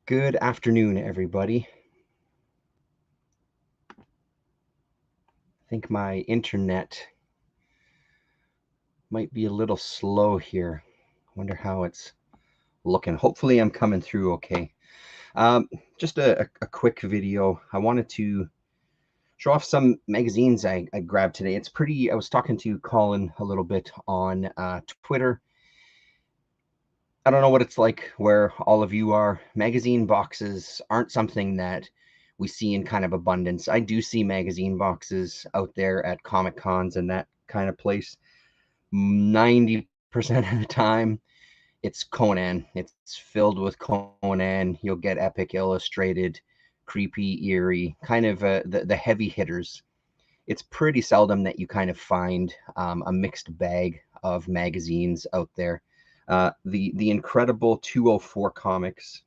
Good afternoon, everybody. I think my internet might be a little slow here. Wonder how it's looking. Hopefully I'm coming through okay. Um, just a quick video. I wanted to show off some magazines I grabbed today. I was talking to Colin a little bit on Twitter. I don't know what it's like where all of you are. Magazine boxes aren't something that we see in kind of abundance. I do see magazine boxes out there at Comic Cons and that kind of place. 90% of the time, it's Conan. It's filled with Conan. You'll get Epic Illustrated, creepy, eerie, kind of the heavy hitters. It's pretty seldom that you kind of find a mixed bag of magazines out there. The incredible 204 comics.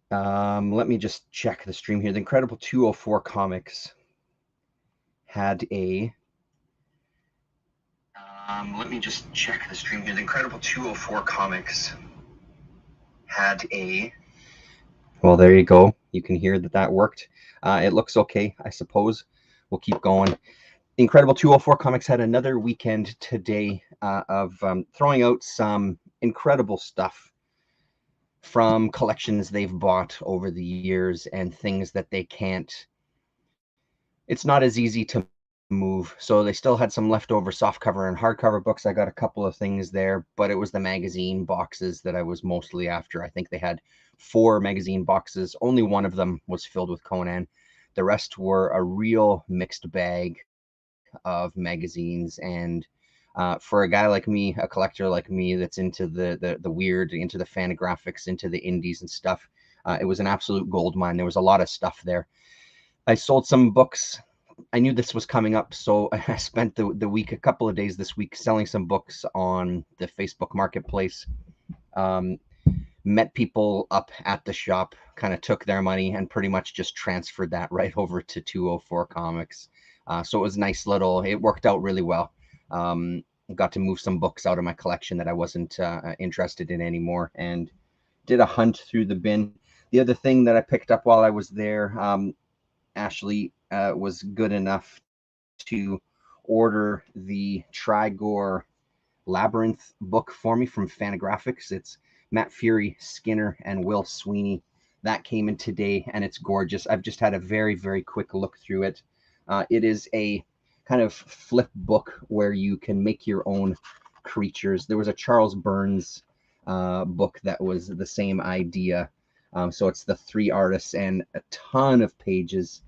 Let me just check the stream here. The incredible 204 comics had a. Let me just check the stream here. The incredible 204 comics had a. Well, there you go. You can hear that worked. It looks okay, I suppose. We'll keep going. Incredible 204 Comics had another weekend today of throwing out some incredible stuff from collections they've bought over the years and things that they can't. It's not as easy to move. So they still had some leftover softcover and hardcover books. I got a couple of things there, but it was the magazine boxes that I was mostly after. I think they had 4 magazine boxes. Only one of them was filled with Conan. The rest were a real mixed bag of magazines. And for a guy like me, a collector like me that's into the weird, into the Fantagraphics, into the indies and stuff, it was an absolute gold mine. There was a lot of stuff there. I sold some books. I knew this was coming up, so I spent the week, a couple of days this week, selling some books on the Facebook Marketplace. Um, Met people up at the shop, kind of took their money and pretty much just transferred that right over to 204 Comics. So it was nice little, it worked out really well. Got to move some books out of my collection that I wasn't interested in anymore and did a hunt through the bin. The other thing that I picked up while I was there, Ashley was good enough to order the Trigor Labyrinth book for me from Fantagraphics. It's Matt Fury, Skinner, and Will Sweeney. That came in today, and it's gorgeous. I've just had a very, very quick look through it. It is a kind of flip book where you can make your own creatures. There was a Charles Burns book that was the same idea. So it's the 3 artists and a ton of pages,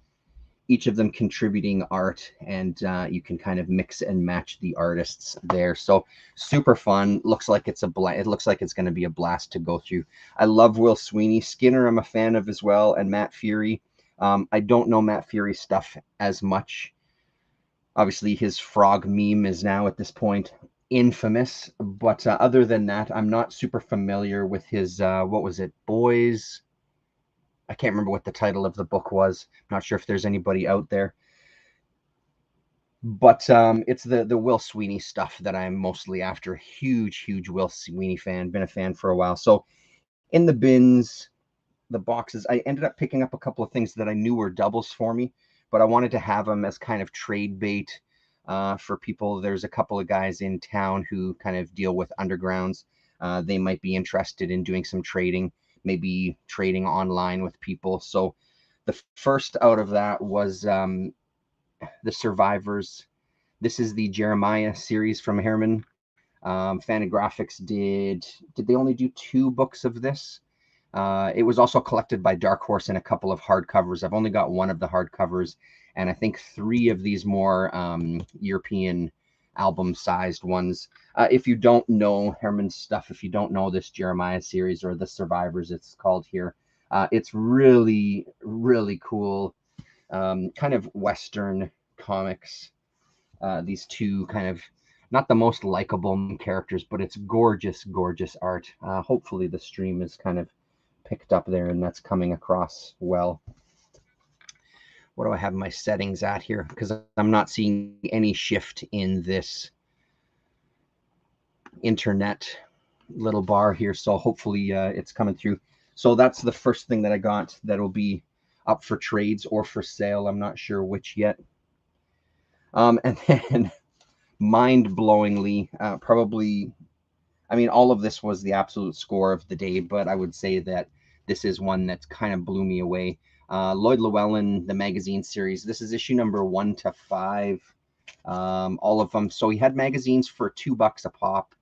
each of them contributing art, and you can kind of mix and match the artists there. So super fun. Looks like it's it looks like it's going to be a blast to go through. I love Will Sweeney. Skinner I'm a fan of as well, and Matt Fury. I don't know Matt Fury stuff as much. Obviously his frog meme is now at this point infamous, but other than that, I'm not super familiar with his what was it, Boys? I can't remember what the title of the book was. I'm not sure if there's anybody out there. But it's the Will Sweeney stuff that I'm mostly after. Huge Will Sweeney fan. Been a fan for a while. So in the bins, the boxes, I ended up picking up a couple of things that I knew were doubles for me, but I wanted to have them as kind of trade bait for people. There's a couple of guys in town who kind of deal with undergrounds. They might be interested in doing some trading, maybe trading online with people. So the first out of that was the Survivors. This is the Jeremiah series from Herman. Fantagraphics did they only do 2 books of this? It was also collected by Dark Horse in a couple of hardcovers. I've only got 1 of the hardcovers, and I think 3 of these more European album-sized ones. If you don't know Herman's stuff, if you don't know this Jeremiah series or the Survivors, it's called here, it's really, really cool. Kind of Western comics. These 2 kind of not the most likable characters, but it's gorgeous art. Hopefully the stream is kind of picked up there and that's coming across well. What do I have my settings at here? Because I'm not seeing any shift in this internet. little bar here, so hopefully it's coming through. So that's the first thing that I got that'll be up for trades or for sale. I'm not sure which yet. And then mind-blowingly, probably, I mean, all of this was the absolute score of the day, but I would say that this is one that kind of blew me away. Lloyd Llewellyn, the magazine series. This is issue number 1 to 5. All of them. So he had magazines for $2 a pop,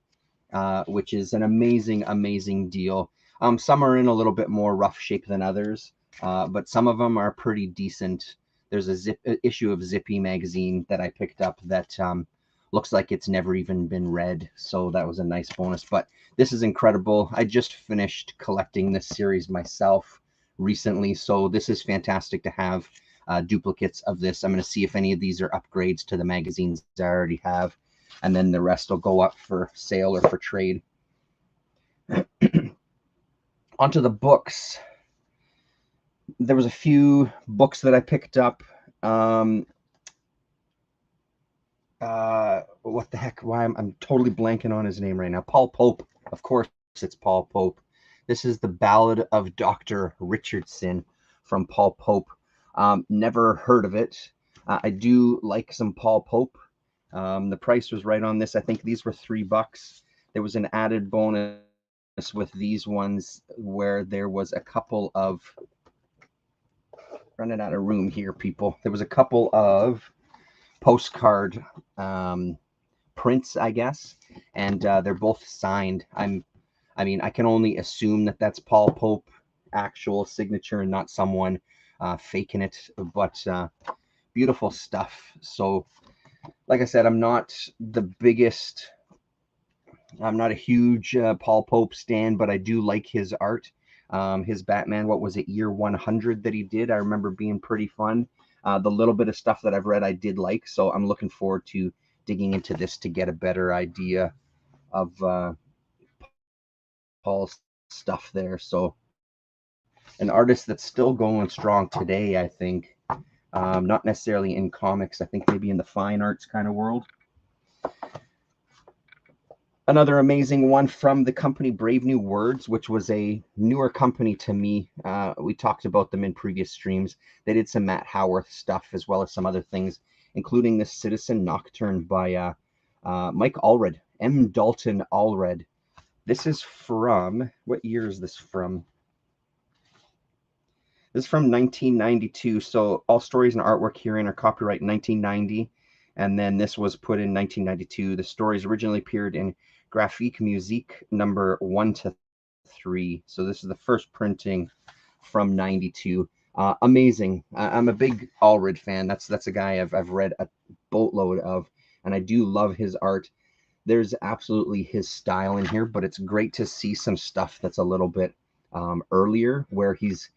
which is an amazing deal. Some are in a little bit more rough shape than others, but some of them are pretty decent. There's a issue of Zippy magazine that I picked up that looks like it's never even been read, so that was a nice bonus. But this is incredible. I just finished collecting this series myself recently, so this is fantastic to have duplicates of this. I'm going to see if any of these are upgrades to the magazines I already have, and then the rest will go up for sale or for trade. Onto the books. There was a few books that I picked up. What the heck? Why I'm totally blanking on his name right now. Paul Pope. Of course, it's Paul Pope. This is the Ballad of Dr. Richardson from Paul Pope. Never heard of it. I do like some Paul Pope. The price was right on this. I think these were $3. There was an added bonus with these ones where there was a couple of, running out of room here, people. There was a couple of postcard prints, I guess, and they're both signed. I mean, I can only assume that that's Paul Pope actual signature and not someone faking it, but beautiful stuff. So like I said, I'm not a huge Paul Pope stan, but I do like his art. His Batman, what was it, year 100 that he did, I remember being pretty fun. The little bit of stuff that I've read I did like, so I'm looking forward to digging into this to get a better idea of Paul's stuff there. So an artist that's still going strong today, I think. Not necessarily in comics, I think maybe in the fine arts kind of world. Another amazing one from the company Brave New Words, which was a newer company to me. We talked about them in previous streams. They did some Matt Howarth stuff as well as some other things, including this Citizen Nocturne by Mike Allred, M. Dalton Allred. This is from, what year is this from? This is from 1992. So all stories and artwork herein are copyright 1990. And then this was put in 1992. The stories originally appeared in Graphique Musique number 1 to 3. So this is the first printing from 92. Amazing. I'm a big Allred fan. That's a guy I've read a boatload of, and I do love his art. There's absolutely his style in here, but it's great to see some stuff that's a little bit earlier, where he's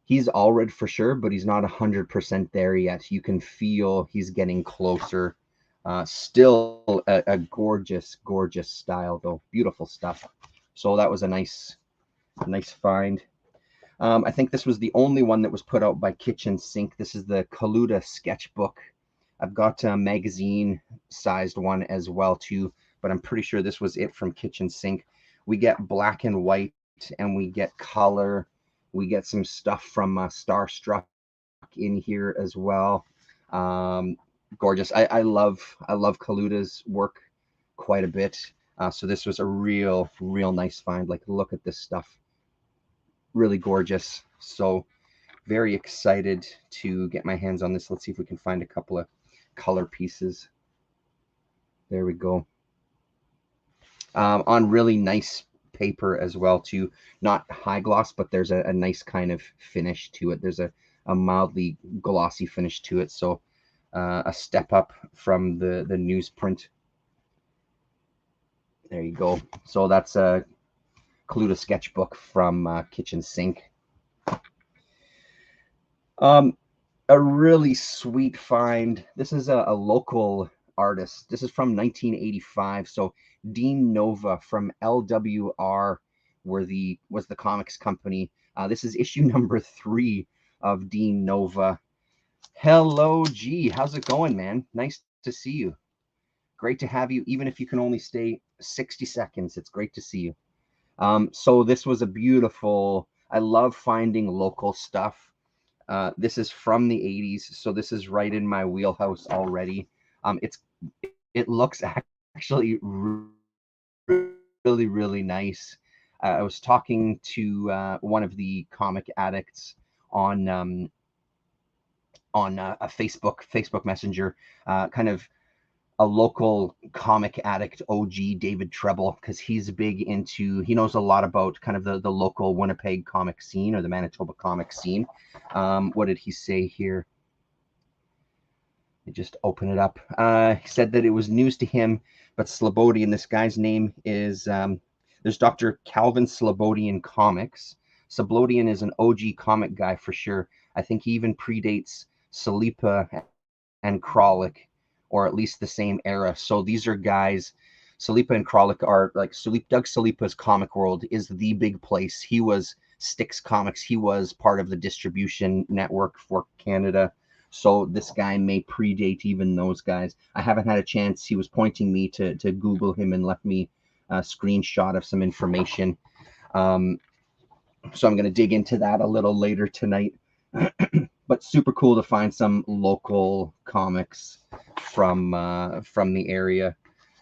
Allred for sure, but he's not 100% there yet. You can feel he's getting closer. Still a gorgeous style though. Beautiful stuff. So that was a nice find. I think this was the only one that was put out by Kitchen Sink. This is the Kaluta sketchbook. I've got a magazine sized one as well too, but I'm pretty sure this was it from Kitchen Sink. We get black and white, and we get color. We get some stuff from Starstruck in here as well. Gorgeous. I love Kaluta's work quite a bit. So this was a real nice find. Like, look at this stuff. Really gorgeous. So very excited to get my hands on this. Let's see if we can find a couple of color pieces. There we go. On really nice paper as well too. Not high gloss, but there's a nice kind of finish to it. There's a mildly glossy finish to it. So a step up from the newsprint. There you go. So that's a Kaluta sketchbook from Kitchen Sink. A really sweet find. This is a local artist. This is from 1985. So Dean Nova from LWR was the comics company. This is issue number 3 of Dean Nova. Hello, G. How's it going, man? Nice to see you. Great to have you, even if you can only stay 60 seconds. It's great to see you. So this was a beautiful, I love finding local stuff. This is from the 80s, so this is right in my wheelhouse already. It looks actually really, really nice. I was talking to one of the comic addicts on a Facebook Messenger, kind of a local comic addict OG, David Treble, because he knows a lot about kind of the local Winnipeg comic scene, or the Manitoba comic scene. What did he say here? I just open it up. He said that it was news to him, but Slobodian, this guy's name is, there's Dr. Calvin Slobodian Comics. Slobodian is an OG comic guy for sure. I think he even predates Salipa and Kralik, or at least the same era. So these are guys, Salipa and Kralik are like, Doug Salipa's Comic World is the big place. He was Styx Comics. He was part of the distribution network for Canada. So this guy may predate even those guys. I haven't had a chance. He was pointing me to Google him and left me a screenshot of some information. So I'm going to dig into that a little later tonight. But super cool to find some local comics from the area.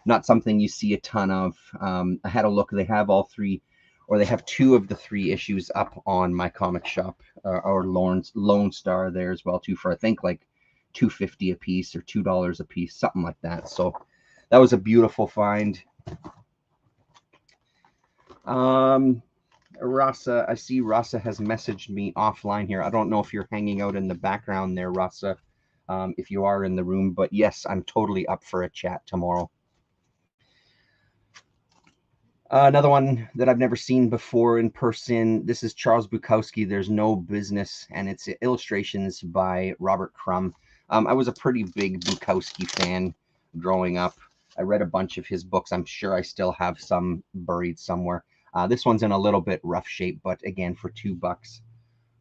Not something you see a ton of. I had a look. They have all three, or they have two of the three issues up on my comic shop, or Lone Star there as well too, for I think like $2.50 a piece or $2 a piece, something like that. So that was a beautiful find. Rasa, I see Rasa has messaged me offline here. I don't know if you're hanging out in the background there, Rasa, if you are in the room, but yes, I'm totally up for a chat tomorrow. Another one that I've never seen before in person. This is Charles Bukowski, There's No Business, and it's illustrations by Robert Crumb. I was a pretty big Bukowski fan growing up. I read a bunch of his books. I'm sure I still have some buried somewhere. This one's in a little bit rough shape, but again, for $2,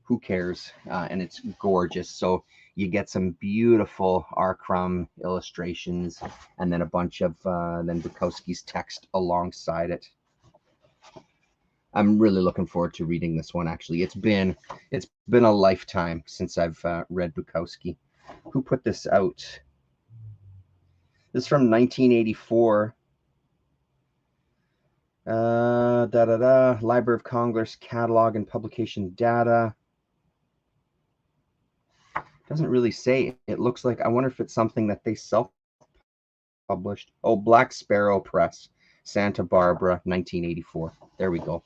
who cares? And it's gorgeous. So you get some beautiful R. Crumb illustrations, and then a bunch of then Bukowski's text alongside it. I'm really looking forward to reading this one. Actually, it's been a lifetime since I've read Bukowski. Who put this out? This is from 1984. Library of Congress catalog and publication data. Doesn't really say. It looks like, I wonder if it's something that they self-published. Oh, Black Sparrow Press, Santa Barbara, 1984. There we go.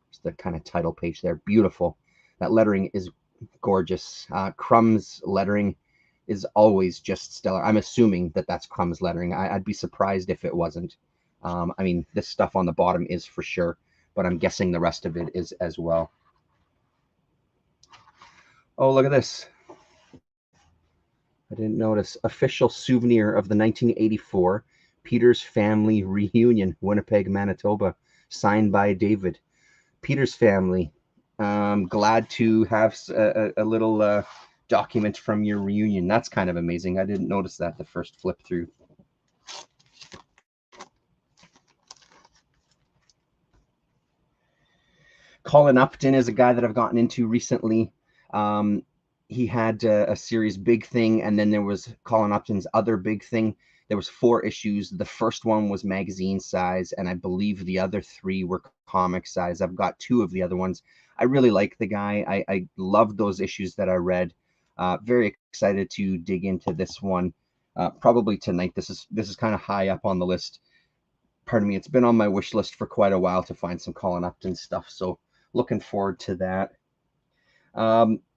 It's the kind of title page there. Beautiful. That lettering is gorgeous. Crumb's lettering is always just stellar. I'm assuming that that's Crumb's lettering. I'd be surprised if it wasn't. I mean, this stuff on the bottom is for sure, but I'm guessing the rest of it is as well. Oh, look at this. I didn't notice. Official souvenir of the 1984 Peters Family Reunion, Winnipeg, Manitoba, signed by David. Peters Family, glad to have a little document from your reunion. That's kind of amazing. I didn't notice that the first flip through. Colin Upton is a guy that I've gotten into recently. He had a series, Big Thing, and then there was Colin Upton's other Big Thing. There was 4 issues. The first one was magazine size, and I believe the other 3 were comic size. I've got 2 of the other ones. I really like the guy. I loved those issues that I read. Very excited to dig into this one. Probably tonight. This is kind of high up on the list. Pardon me. It's been on my wish list for quite a while to find some Colin Upton stuff. So looking forward to that.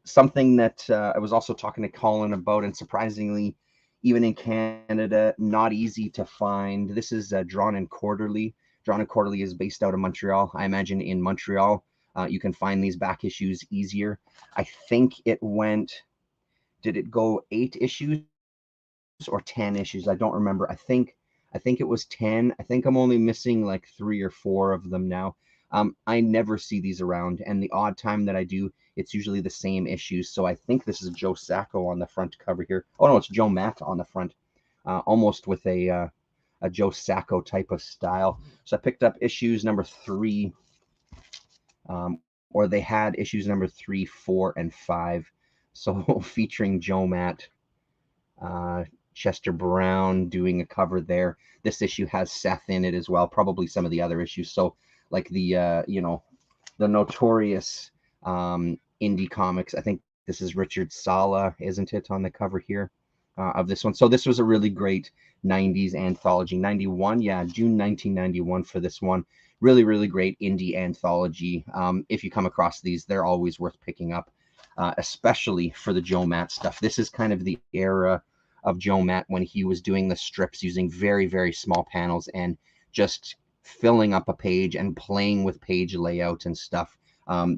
Something that I was also talking to Colin about, and surprisingly, even in Canada, not easy to find. This is Drawn and Quarterly. Drawn and Quarterly is based out of Montreal. I imagine in Montreal, you can find these back issues easier. I think it went, did it go 8 issues or 10 issues? I don't remember. I think it was 10. I think I'm only missing like 3 or 4 of them now. I never see these around, and the odd time that I do, it's usually the same issues. So I think this is Joe Sacco on the front cover here. Oh no, it's Joe Matt on the front, almost with a a Joe Sacco type of style. So I picked up issues number 3, or they had issues number 3, 4, and 5. So featuring Joe Matt, Chester Brown doing a cover there. This issue has Seth in it as well, probably some of the other issues. So like the the notorious indie comics. I think this is Richard Sala, isn't it, on the cover here of this one? So this was a really great 90s anthology. 91, yeah, June 1991 for this one. Really, really great indie anthology. If you come across these, they're always worth picking up, especially for the Joe Matt stuff. This is kind of the era of Joe Matt when he was doing the strips using very, very small panels and just filling up a page and playing with page layout and stuff.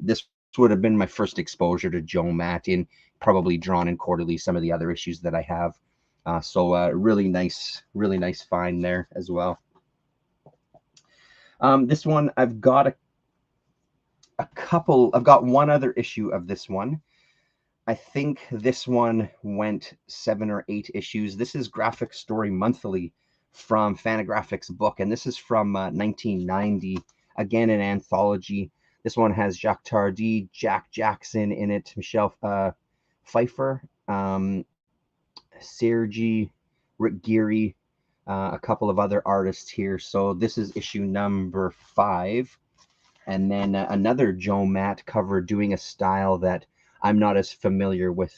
This would have been my first exposure to Joe Matt, in probably Drawn and Quarterly, some of the other issues that I have. So really nice find there as well. This one, I've got a couple, I've got one other issue of this one. I think this one went 7 or 8 issues. This is Graphic Story Monthly from Fantagraphics book, and this is from 1990. Again, an anthology. This one has Jacques Tardy, Jack Jackson in it, Michelle Pfeiffer, Sergi, Rick Geary, a couple of other artists here. So this is issue number 5. And then another Joe Matt cover doing a style that I'm not as familiar with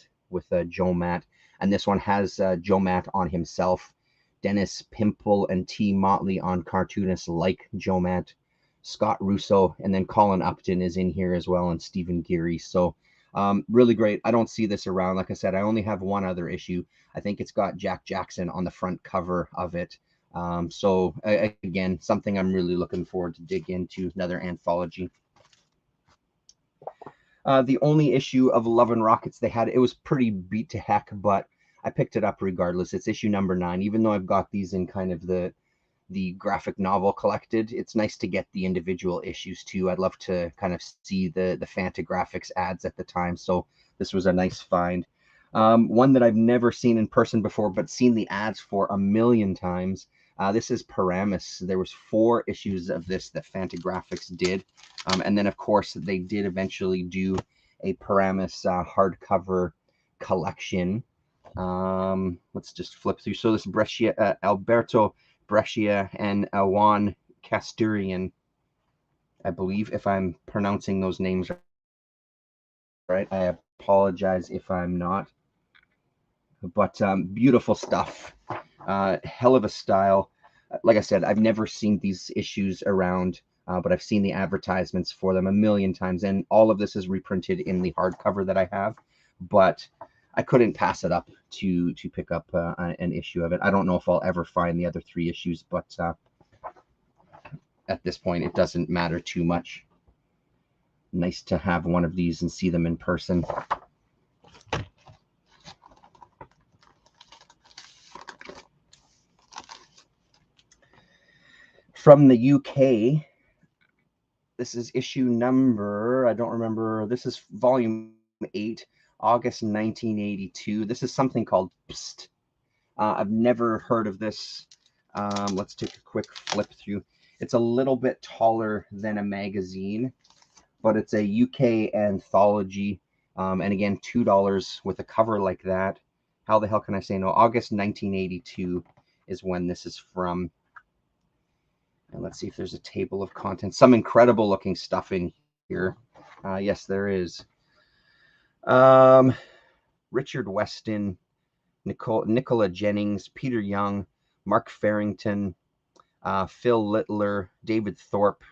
Joe Matt. And this one has Joe Matt on himself, Dennis Pimple and T. Motley on cartoonists like Joe Matt, Scott Russo, and then Colin Upton is in here as well, and Stephen Geary. So really great. I don't see this around. Like I said, I only have one other issue. I think it's got Jack Jackson on the front cover of it. So again, something I'm really looking forward to dig into, another anthology. The only issue of Love and Rockets they had, it was pretty beat to heck, but I picked it up regardless. It's issue number 9, even though I've got these in kind of the graphic novel collected. It's nice to get the individual issues too. I'd love to kind of see the Fantagraphics ads at the time. So this was a nice find. One that I've never seen in person before, but seen the ads for a million times. This is Paramus. There was 4 issues of this that Fantagraphics did. And then, of course, they did eventually do a Paramus hardcover collection. Let's just flip through. So this Brescia, Alberto Brescia and Juan Casturian, I believe, if I'm pronouncing those names right. I apologize if I'm not. But beautiful stuff. Hell of a style. Like I said, I've never seen these issues around, but I've seen the advertisements for them a million times, and all of this is reprinted in the hardcover that I have. But I couldn't pass it up to pick up an issue of it. I don't know if I'll ever find the other 3 issues, but at this point, it doesn't matter too much. Nice to have one of these and see them in person. From the UK, this is issue number, I don't remember, this is volume 8, August 1982. This is something called Psst. I've never heard of this. Let's take a quick flip through. It's a little bit taller than a magazine, but it's a UK anthology. And again, $2 with a cover like that. How the hell can I say no? August 1982 is when this is from. And let's see if there's a table of contents. Some incredible looking stuff in here. Yes, there is. Richard Weston, Nicola Jennings, Peter Young, Mark Farrington, Phil Littler, David Thorpe,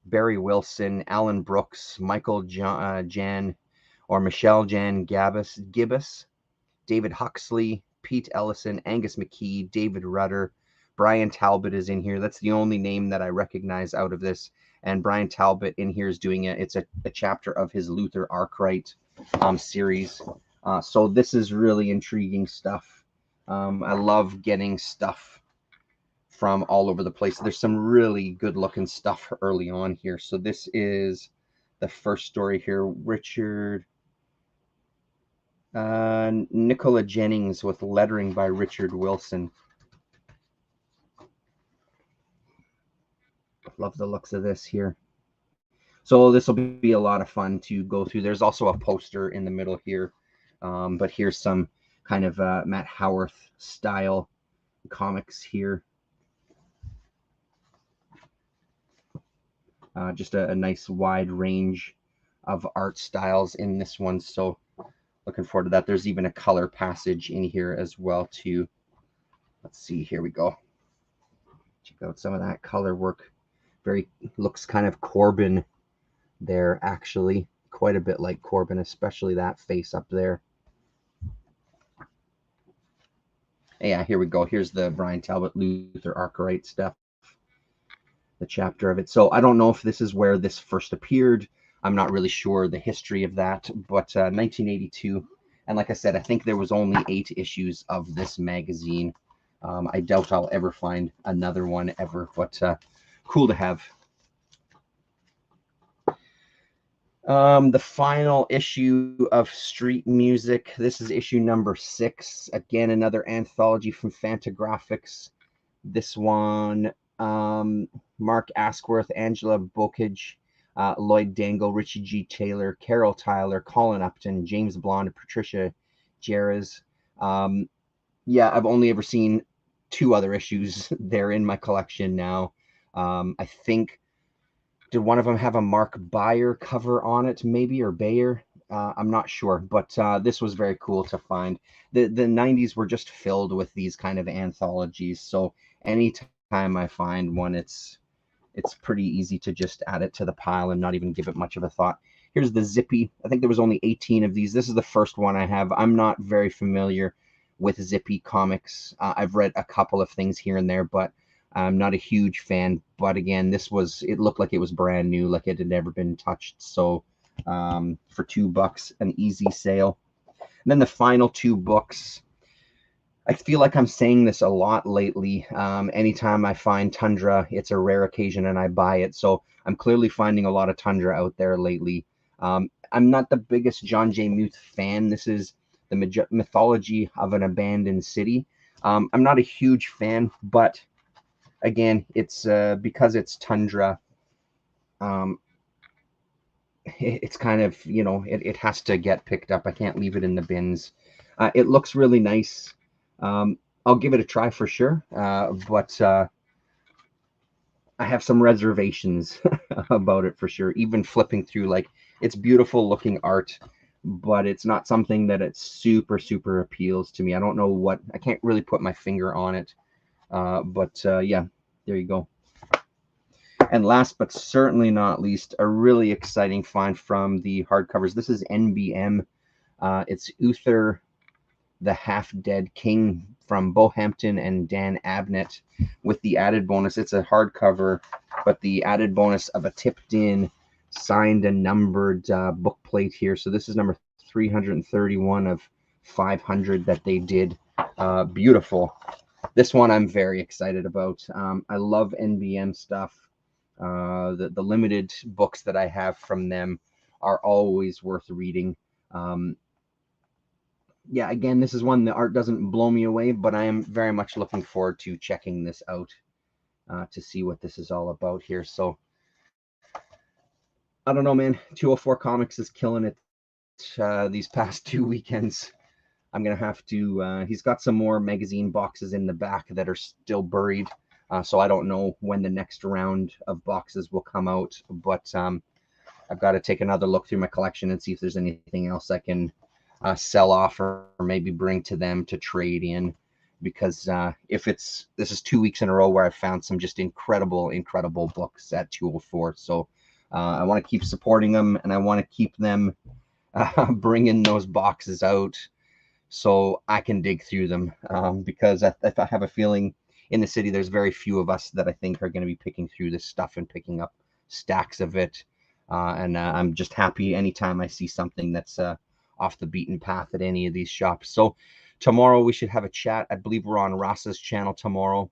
Barry Wilson, Alan Brooks, Michael Jan or Michelle Jan Gibbous, David Huxley, Pete Ellison, Angus McKee, David Rudder, Brian Talbot is in here. That's the only name that I recognize out of this. And Brian Talbot in here is doing it. It's a chapter of his Luther Arkwright series. So this is really intriguing stuff. I love getting stuff from all over the place. There's some really good looking stuff early on here. So this is the first story here. Richard Nicola Jennings with lettering by Richard Wilson. love the looks of this here. So this will be a lot of fun to go through. There's also a poster in the middle here, but here's some kind of Matt Howarth style comics here. Just a nice wide range of art styles in this one. So looking forward to that. There's even a color passage in here as well too. Let's see, here we go. Check out some of that color work. Very, looks kind of Corbin there, actually. Quite a bit like Corbin, especially that face up there. Yeah, here we go. Here's the Brian Talbot Luther Arkwright stuff, the chapter of it. So I don't know if this is where this first appeared. I'm not really sure the history of that, but 1982. And like I said, I think there was only 8 issues of this magazine. I doubt I'll ever find another one ever, but cool to have. The final issue of Street Music. This is issue number 6. Again, another anthology from Fantagraphics. This one, Mark Askworth, Angela Bokage, Lloyd Dangle, Richie G. Taylor, Carol Tyler, Colin Upton, James Blonde, Patricia Jerez. Yeah, I've only ever seen 2 other issues. They're in my collection now. I think, did one of them have a Mark Bayer cover on it, maybe, or Bayer? I'm not sure, but this was very cool to find. The 90s were just filled with these kind of anthologies, so anytime I find one, it's pretty easy to just add it to the pile and not even give it much of a thought. Here's the Zippy. I think there was only 18 of these. This is the first one I have. I'm not very familiar with Zippy Comics. I've read a couple of things here and there, but I'm not a huge fan. But again, it looked like it was brand new, like it had never been touched. So for $2, an easy sale. And then the final 2 books, I feel like I'm saying this a lot lately. Anytime I find Tundra, it's a rare occasion and I buy it. So I'm clearly finding a lot of Tundra out there lately. I'm not the biggest John J. Muth fan. This is the mythology of an abandoned city. I'm not a huge fan, but again, it's because it's Tundra. It's kind of, it has to get picked up. I can't leave it in the bins. It looks really nice. I'll give it a try for sure, but I have some reservations about it for sure. Even flipping through, like, it's beautiful looking art, but it's not something that it super appeals to me. I don't know what, I can't really put my finger on it, but yeah, there you go. And last but certainly not least, a really exciting find from the hardcovers. This is NBM. It's Uther the Half-Dead King from Bo Hampton and Dan Abnett, with the added bonus. It's a hardcover, but the added bonus of a tipped-in, signed and numbered book plate here. So this is number 331 of 500 that they did. Beautiful. This one I'm very excited about. I love NBM stuff. The limited books that I have from them are always worth reading. Yeah, again, this is one, the art doesn't blow me away, but I am very much looking forward to checking this out to see what this is all about here. So I don't know, man. 204 Comics is killing it these past 2 weekends. I'm gonna have to he's got some more magazine boxes in the back that are still buried, so I don't know when the next round of boxes will come out, but I've got to take another look through my collection and see if there's anything else I can sell off or maybe bring to them to trade in, because this is 2 weeks in a row where I've found some just incredible books at 204. So I want to keep supporting them, and I want to keep them bringing those boxes out so I can dig through them, because I have a feeling in the city there's very few of us that I think are going to be picking through this stuff and picking up stacks of it, and I'm just happy anytime I see something that's off the beaten path at any of these shops. So tomorrow we should have a chat. I believe we're on Ross's channel tomorrow,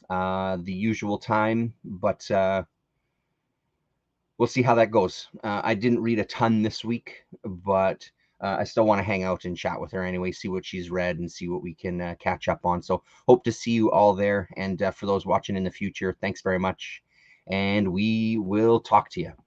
the usual time, but we'll see how that goes. I didn't read a ton this week, but I still want to hang out and chat with her anyway, see what she's read and see what we can catch up on. So hope to see you all there. And for those watching in the future, thanks very much. and we will talk to you.